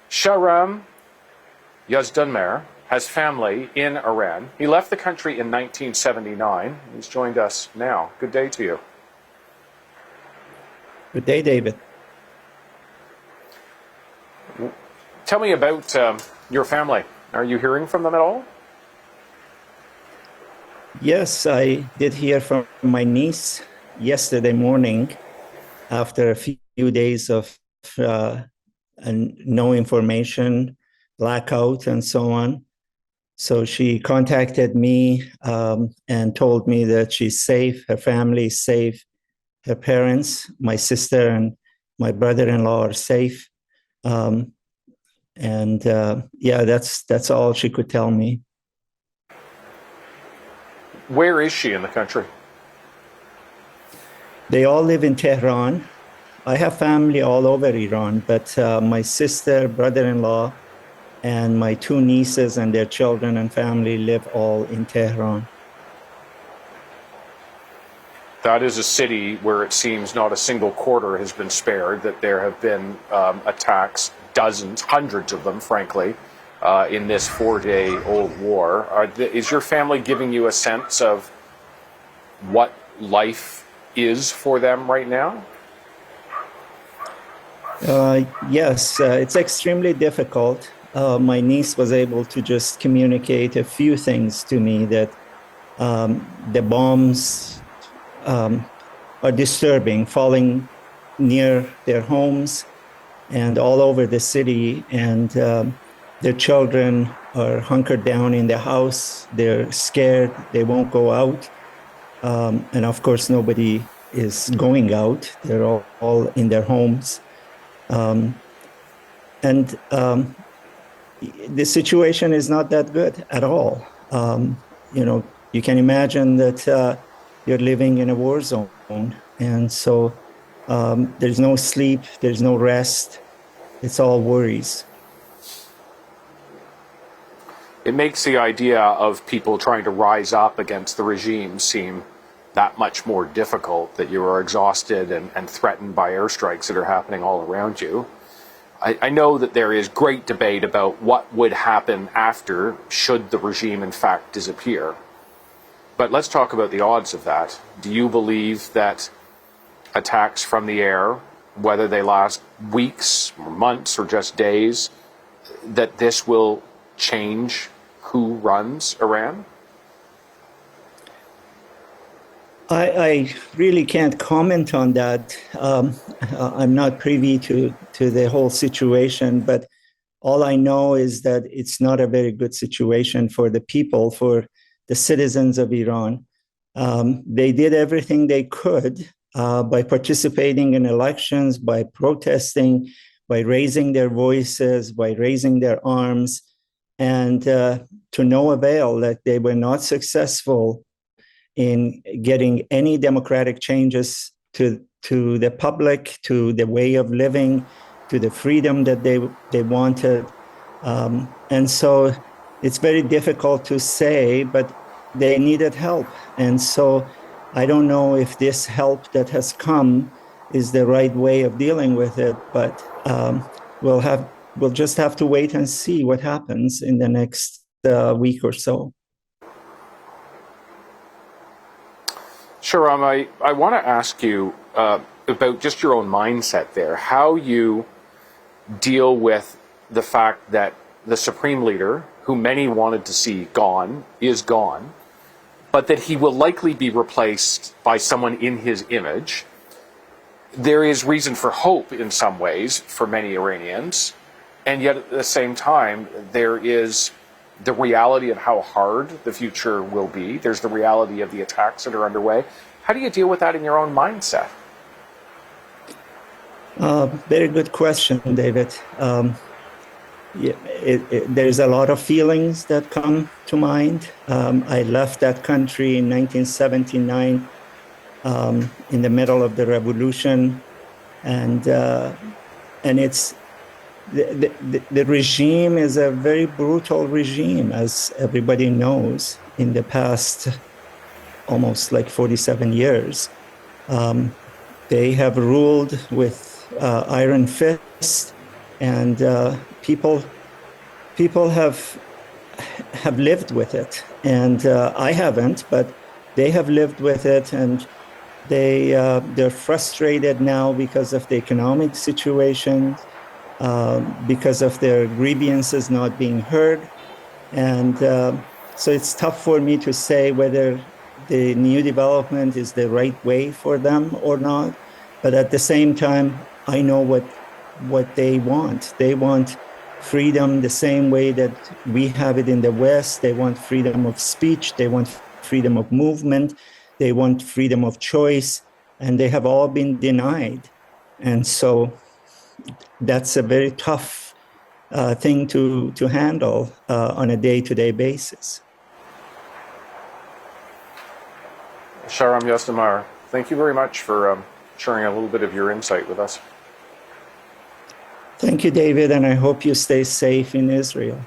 Shahram Yazdanmehr has family in Iran. He left the country in 1979. He's joined us now. Good day to you. Good day, David. Tell me about your family. Are you hearing from them at all? Yes, I did hear from my niece yesterday morning after a few days of no information, blackout, and so on. So she contacted me and told me that she's safe, her family is safe, her parents, my sister and my brother-in-law are safe. Yeah, that's all she could tell me. Where is she in the country? They all live in Tehran. I have family all over Iran, but my sister, brother-in-law, and my two nieces and their children and family live all in Tehran. That is a city where it seems not a single quarter has been spared, that there have been attacks, dozens, hundreds of them, frankly, in this 4-day-old war. Is your family giving you a sense of what life is for them right now? Yes, it's extremely difficult. My niece was able to just communicate a few things to me, that the bombs are disturbing, falling near their homes and all over the city, and their children are hunkered down in the house. They're scared, they won't go out. And of course, nobody is going out. They're all in their homes. The situation is not that good at all. You can imagine that you're living in a war zone. And so there's no sleep, there's no rest. It's all worries. It makes the idea of people trying to rise up against the regime seem that much more difficult, that you are exhausted and threatened by airstrikes that are happening all around you. I know that there is great debate about what would happen after, should the regime in fact disappear. But let's talk about the odds of that. Do you believe that attacks from the air, whether they last weeks or months or just days, that this will change who runs Iran? I really can't comment on that. I'm not privy to the whole situation, but all I know is that it's not a very good situation for the people, for the citizens of Iran. They did everything they could by participating in elections, by protesting, by raising their voices, by raising their arms, and to no avail, that they were not successful in getting any democratic changes to the public, to the way of living, to the freedom that they wanted. And so it's very difficult to say, but they needed help. And so I don't know if this help that has come is the right way of dealing with it, but we'll just have to wait and see what happens in the next week or so. Shahram, I want to ask you about just your own mindset there, how you deal with the fact that the supreme leader, who many wanted to see gone, is gone, but that he will likely be replaced by someone in his image. There is reason for hope in some ways for many Iranians, and yet at the same time, there is the reality of how hard the future will be. There's the reality of the attacks that are underway. How do you deal with that in your own mindset? Very good question, David. There's a lot of feelings that come to mind. I left that country in 1979 in the middle of the revolution, and it's the regime is a very brutal regime, as everybody knows. In the past almost like 47 years, they have ruled with iron fist, and people have lived with it, and I haven't, but they have lived with it, and they're frustrated now because of the economic situation, because of their grievances not being heard, and so it's tough for me to say whether the new development is the right way for them or not. But at the same time, I know what they want. They want freedom the same way that we have it in the West. They want freedom of speech. They want freedom of movement. They want freedom of choice. And they have all been denied. And so that's a very tough thing to handle on a day-to-day basis. Shahram Yazdanmehr, thank you very much for sharing a little bit of your insight with us. Thank you, David, and I hope you stay safe in Israel.